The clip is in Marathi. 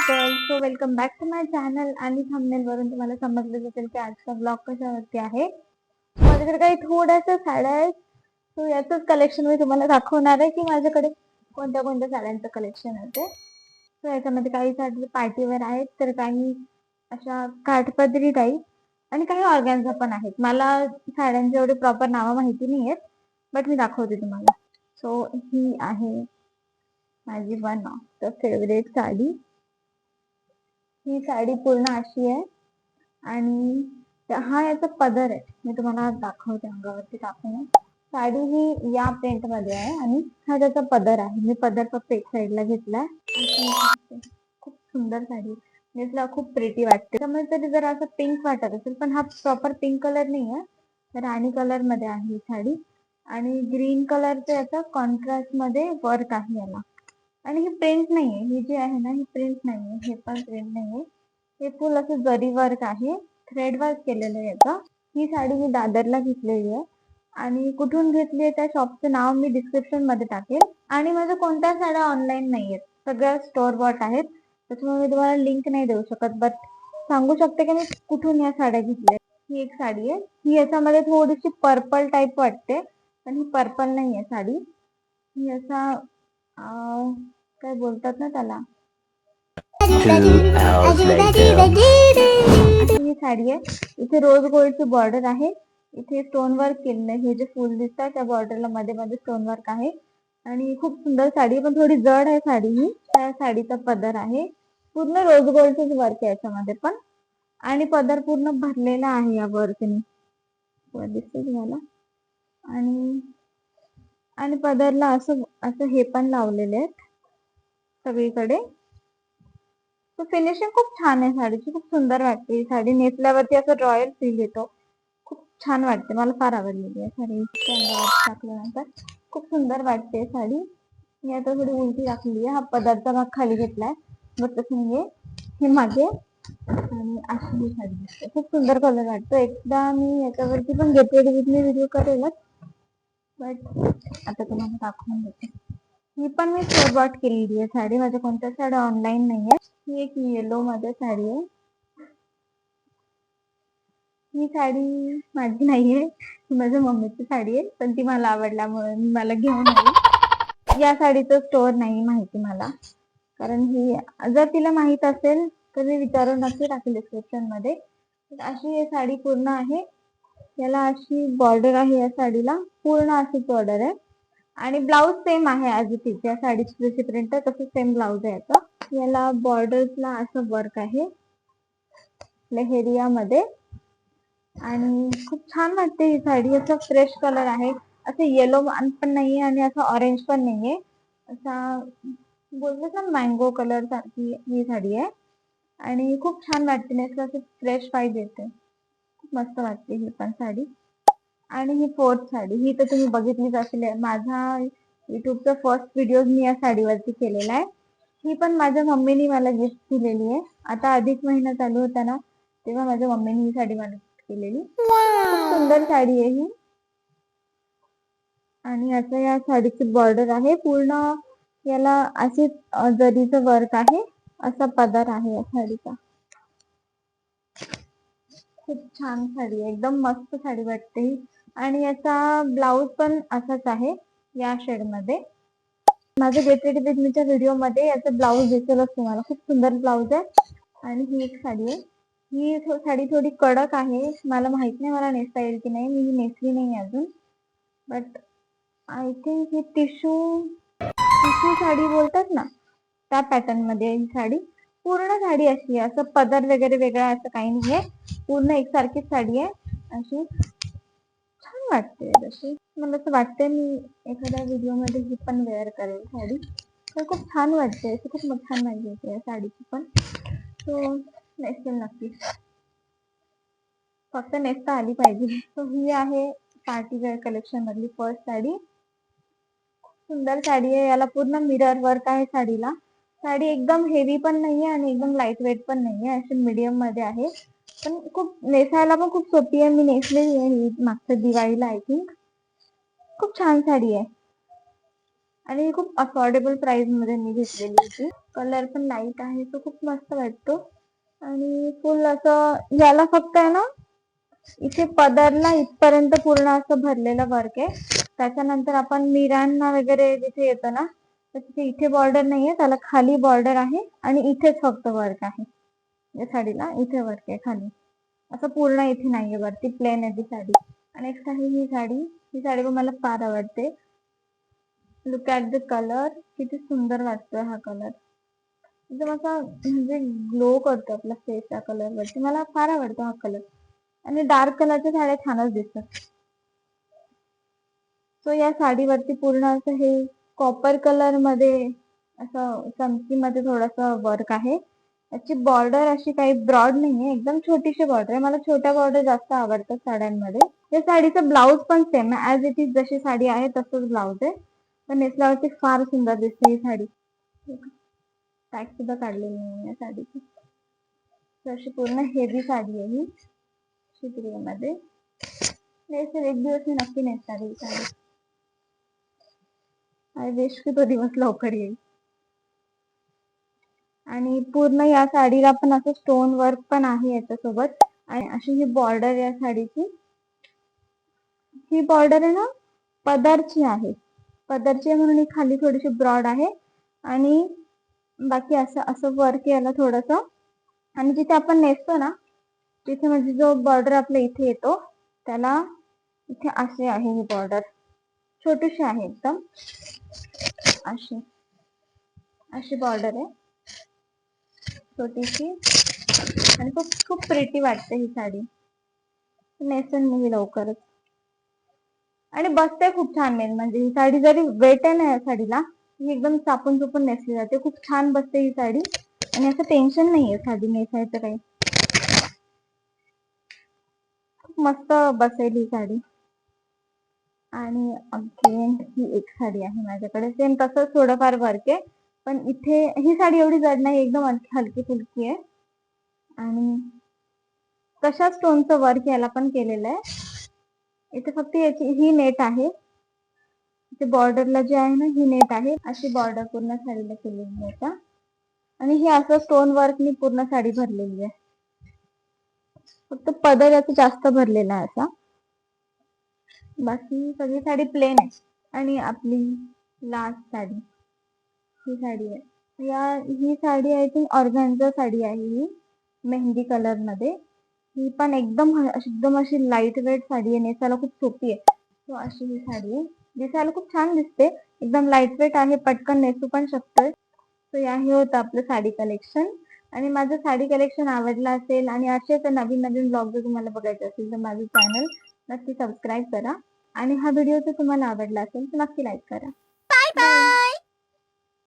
So welcome back to my channel. आणि थंबनेल वरून तुम्हाला समजलं असेल की आजचा ब्लॉग कशावरती आहे. माझ्याकडे काही थोड्याशा साड्या आहेत. सो याचंच कलेक्शन मी तुम्हाला दाखवणार आहे की माझ्याकडे कोणत्या कोणत्या साड्यांचं कलेक्शन आहे ते. सो याच्यामध्ये काही साडी पार्टीवेअर आहेत, तर काही अशा काठपदरी टाईप आणि काही ऑर्गॅन्झा पण आहेत. मला साड्यांचे एवढे प्रॉपर नावं माहिती नाही आहेत, बट मी दाखवते तुम्हाला. सो ही आहे माझी वन ऑफ द फेवरेट साडी. ही साडी पूर्ण अशी आहे आणि हा याचा पदर आहे. मी तुम्हाला दाखवते अंगावरती टाकून. साडी ही या प्रिंट मध्ये आहे आणि हा त्याचा पदर आहे. मी पदर फक्त एक साईडला घेतलाय. खूप सुंदर साडी नेसला, खूप प्रिटी वाटते. त्यामुळे तरी जरा असं पिंक वाटत असेल, पण हा प्रॉपर पिंक कलर नाही आहे, राणी कलर मध्ये आहे ही साडी. आणि ग्रीन कलरचं याचा कॉन्ट्रास्ट मध्ये वर्क आहे याला. आणि ही प्रिंट नाहीये, ही जी आहे ना ही प्रिंट नाहीये, हे पण प्रिंट नाहीये. हे फुल असं जरी वर्क आहे, थ्रेड वर्क केलेलं आहे याचा. ही साडी मी दादरला घेतलेली आहे आणि कुठून घेतली आहे त्या शॉपचं नाव मी डिस्क्रिप्शन मध्ये टाकेल. आणि माझ्या कोणत्या साड्या ऑनलाईन नाहीयेत, सगळ्या स्टोर बॉट आहेत. त्याच्यामुळे मी तुम्हाला लिंक नाही देऊ शकत, बट सांगू शकते की मी कुठून या साड्या घेतल्या. ही एक साडी आहे, ही याच्यामध्ये थोडीशी पर्पल टाईप वाटते, पण ही पर्पल नाहीये साडी. ही असा काय बोलतात ना त्याला, 2 hours later. ही साडी आहे. इथे रोज गोल्डची बॉर्डर आहे, इथे स्टोन वर्क केलेलं आहे. हे जे फुल दिसतात त्या बॉर्डरला मध्ये मध्ये स्टोन वर्क आहे आणि खूप सुंदर साडी, पण थोडी जड आहे साडी ही. त्या साडीचा पदर आहे, पूर्ण रोज गोल्डचंच वर्क आहे याच्यामध्ये पण. आणि पदर पूर्ण भरलेला आहे या वर्कने, दिसते तुम्हाला. आणि आणि पदरला असं असं हे पण लावलेले आहेत सगळीकडे. तो फिनिशिंग खूप छान आहे साडीची, खूप सुंदर वाटते ही साडी. नेसल्यावरती असं रॉयल फील येतो, खूप छान वाटते. मला फार आवडलेली आहे साडी. टाकल्यानंतर खूप सुंदर वाटते साडी. मी आता थोडी उलटी टाकली आहे, हा पदरचा भाग खाली घेतलाय, बट तसं नाहीये, हे मागे. आणि अशी ही साडी दिसते, खूप सुंदर कलर वाटतो. एकदा मी याच्यावरती पण गेट रेडी विथ मी व्हिडिओ करेलच, बट आता तुम्हाला दाखवून देते. ही पण मी स्टोर बॉट केलेली आहे साडी, माझ्या कोणत्या साड्या ऑनलाईन नाहीये. ही एक येलो मध्ये साडी आहे. ही साडी माझी नाहीये, ही माझ्या मम्मीची साडी आहे, पण ती मला आवडल्यामुळे मी मला घेऊन आली. या साडीचं स्टोर नाही माहिती मला, कारण ही जर तिला माहित असेल तर मी विचारून नक्की टाकेल डिस्क्रिप्शन मध्ये. अशी ही साडी पूर्ण आहे. याला अशी बॉर्डर आहे, या साडीला पूर्ण अशी बॉर्डर आहे. आणि ब्लाऊज सेम आहे ॲज इट इज. या साडीची जशी प्रिंट आहे तसं सेम ब्लाऊज आहे याचा. याला बॉर्डर्सला असं वर्क आहे लेहेरिया आणि खूप छान वाटते ही साडी. असं फ्रेश कलर आहे, असं येलो पण नाहीये आणि असं ऑरेंज पण नाहीये, असा बोलतात ना मँगो कलर सारखी ही साडी आहे. आणि खूप छान वाटते, नेसलं असं फ्रेश वाइब येते, खूप मस्त वाटते ही पण साडी. आणि ही फोर्थ साडी, ही तर तुम्ही बघितलीच असेल. माझा युट्यूबचा फर्स्ट व्हिडिओ मी या साडीवरती केलेला आहे. ही पण माझ्या मम्मीने मला गिफ्ट दिलेली आहे. आता अधिक महिना चालू होता ना, तेव्हा माझ्या मम्मीने ही साडी मला गिफ्ट केलेली. खूप सुंदर साडी आहे ही. आणि असं या साडीची बॉर्डर आहे पूर्ण, याला अशी जरीचं वर्क आहे, असा पदर आहे या साडीचा. खूप छान साडी आहे, एकदम मस्त साडी वाटते ही. आणि याचा ब्लाऊज पण असाच आहे या शेड मध्ये. माझ्या गेट रेडी विथ मीच्या व्हिडिओ मध्ये याचा ब्लाऊज दिसेलच तुम्हाला, खूप सुंदर ब्लाऊज आहे. आणि ही एक साडी आहे. ही साडी थोडी कडक आहे, मला माहित नाही मला नेसता येईल की नाही, मी नेसली नाही अजून. But I think he tissue tissue sari बोलतात ना, त्या पॅटर्न मध्ये ही साडी. पूर्ण साडी अशी आहे, असं पदर वगैरे वेगळा असं काही नाहीये, पूर्ण एकसारखीच साडी आहे अशी. छान वाटते जशी, मला असं वाटते मी एखाद्या व्हिडिओ मध्ये ही पण वेअर करेल साडी, तर खूप छान वाटते अशी, खूप छान माहिती येते या साडीची पण. सो नेसेल नक्की, फक्त नेसता आली पाहिजे. सो ही आहे पार्टी वेअर कलेक्शन मधली फर्स्ट साडी. सुंदर साडी आहे, याला पूर्ण मिरर वर्क आहे साडीला. साडी एकदम हेवी पण नाहीये आणि एकदम लाईट वेट पण नाहीये, अशी मीडियम मध्ये आहे. पण खूप नेसायला पण खूप सोपी आहे. मी नेसलेली आहे ही मागच्या दिवाळीला आय थिंक. खूप छान साडी आहे. आणि ही खूप अफोर्डेबल प्राइस मध्ये मी घेतलेली होती. कलर पण लाईट आहे, तो खूप मस्त वाटतो. आणि फुल असं याला फक्त आहे ना इथे पदरला इथपर्यंत पूर्ण असं भरलेलं वर्क आहे. त्याच्यानंतर आपण मिरांना वगैरे जिथे येतो ना तर तिथे इथे बॉर्डर नाहीये, त्याला खाली बॉर्डर आहे आणि इथेच फक्त वर्क आहे. या साडीला इथे वर्क आहे खाली, असं पूर्ण इथे नाहीये, वरती प्लेन आहे ती साडी. आणि नेक्स्ट आहे ही साडी. ही साडी पण मला फार आवडते. लुक ॲट द कलर, किती सुंदर वाटतोय हा कलर. एकदम असा म्हणजे ग्लो करतो आपला फेस या कलर वरती. मला फार आवडतो हा कलर. आणि डार्क कलरच्या साड्या छानच दिसतात. सो या साडीवरती पूर्ण असं हे कॉपर कलर मध्ये असं चमकीमध्ये थोडंसं वर्क आहे. याची बॉर्डर अशी काही ब्रॉड नाहीये, एकदम छोटीशी बॉर्डर आहे. मला छोट्या बॉर्डर जास्त आवडतात साड्यांमध्ये. या साडीचं ब्लाऊज पण सेम आहे, ऍज इट इज जशी साडी आहे तसंच ब्लाऊज आहे. पण नेसल्यावरती फार सुंदर दिसते ही साडी. टॅग सुद्धा काढलेली नाही या साडीची. तर अशी पूर्ण हेवी साडी आहे ही शित्रिमध्ये. नेसेल एक दिवस मी नक्की नेसणार ही साडी. आय विश की तो दिवस लवकर येईल. आणि पूर्ण या साडीला पण असं स्टोन वर्क पण आहे याच्यासोबत. आणि अशी ही बॉर्डर या साडीची. ही बॉर्डर आहे ना पदरची आहे. पदरची आहे म्हणून ही खाली थोडीशी ब्रॉड आहे. आणि बाकी असं असं वर्क याला थोडस. आणि जिथे आपण नेसतो ना तिथे म्हणजे जो बॉर्डर आपल्या इथे येतो त्याला इथे असे आहे ही बॉर्डर. छोटीशी आहे एकदम अशी अशी बॉर्डर आहे छोटीशी. आणि खूप खूप प्रिटी वाटते ही साडी. नेसेन मी ही लवकरच. आणि बसते खूप छान. मेन म्हणजे ही साडी जरी वेट आहे ना या साडीला, ही एकदम चापून चुपून नेसली जाते. खूप छान बसते ही साडी. आणि असं टेन्शन नाहीये साडी नेसायचं काही. खूप मस्त बसेल ही साडी. आणि अगेन ही एक साडी आहे माझ्याकडे, सेम तसंच थोडंफार वर्क आहे. पण इथे ही साडी एवढी जड नाही, एकदम हलकी फुलकी आहे. आणि तशाच स्टोनचं वर्क याला पण केलेलं आहे. इथे फक्त याची ही नेट आहे. इथे बॉर्डरला जे आहे ना ही नेट आहे. अशी बॉर्डर पूर्ण साडीला केलेली आहे आता. आणि ही असं स्टोन वर्कनी पूर्ण साडी भरलेली आहे. फक्त पदर याचा जास्त भरलेला आहे असा. बाकी सगळी साडी प्लेन आहे. आणि आपली लास्ट साडी ही साडी आहे. ही sari I think organza sari आहे ही, मेहंदी कलर मध्ये. ही पण एकदम अशी लाईट वेट साडी आहे, नेसायला खूप सोपी आहे. तो अशी ही साडी आहे. दिसायला खूप छान दिसते, एकदम लाईट वेट आहे, पटकन नेसू पण शकतोय. सो हे होतं आपलं साडी कलेक्शन. आणि माझं साडी कलेक्शन आवडलं असेल आणि असेच नवीन नवीन ब्लॉग जर तुम्हाला बघायचे असेल तर माझं चॅनल नक्की सबस्क्राईब करा. आणि हा व्हिडिओ जर तुम्हाला आवडला असेल तर नक्की लाईक करा. बाय.